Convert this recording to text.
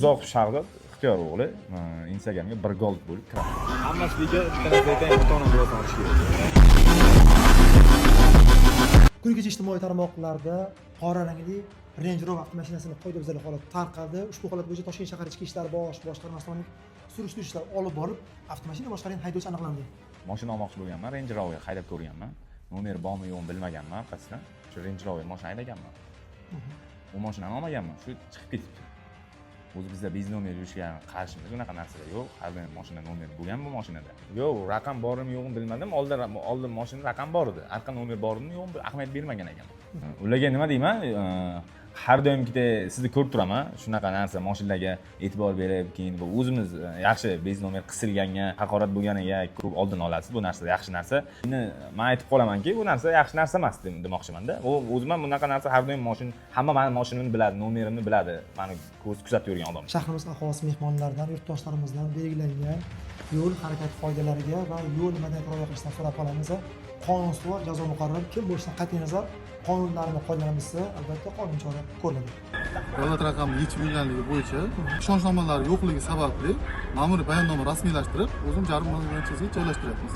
Uzoq Sharqot Ixtiyor o'g'li Instagramga 1 gold bo'lib kiradi. Hammasiga translate ota-ona bilan olish kerak. Kun kecha ijtimoiy tarmoqlarda qora rangli Range Rover avtomashinasini qoidabuzarlik holati tarqaldi. Ushbu holat bo'yicha Toshkent shahar ichki ishlar bosh boshqarmasi tomonidan surishtiruv ishlari olib borib, avtomashina boshqargan haydovchi aniqlandi. Mashina olmoqchi bo'lganman, Range Rover haydab ko'rganman. Nomer bormi yo'qmi bilmaganman qasdan. Shu Range Rover mashina haydaganman. Bu mashinani olmaganman, shu chiqib ketibdi. O'zi bizda biznomer yurishga qarshimiz unaqa narsalar yo'q. Har bir mashina nomer bo'lgan bu mashinada. Yo'q, raqam bormi yo'qmi bilmadim. Oldin mashina raqam bor edi. Arqa nomer bormi yo'qmi ahamiyat bermagan ekan. Ularga nima deyman? Har doimgidek sizni ko'rib turaman. Shunaqa narsa mashinalarga e'tibor berib, keyin bu o'zimiz yaxshi beznomer qisilganga, haqorat bo'lganiga ko'p oldin olasiz. Bu narsa yaxshi narsa. Endi men aytib qolamanki, bu narsa yaxshi narsa emas demoqchiman-da. O'zim ham bunaqa narsa har doim hamma meni mashinamni biladi, nomerimni biladi. Meni ko'z kuzatib yurgan odam. Shahrimiz aholisi mehmonlardan, yurtdoshlarimizdan belgilangan yo'l harakati qoidalariga va yo'l madaniyatiga rioya qilishdan so'rab qolamiz. Qonun ustuvor jazo muqarrar. Kim bo'lishidan qat'iy nazar qonunlarini qo'llanilsa, albatta qonun chora ko'riladi. Davlat raqami yechilganligi bo'yicha ishonchnomalar yo'qligi sababli ma'muriy bayonnoma rasmiylashtirib, o'zim jarima maydonchasiga joylashtiryapmiz.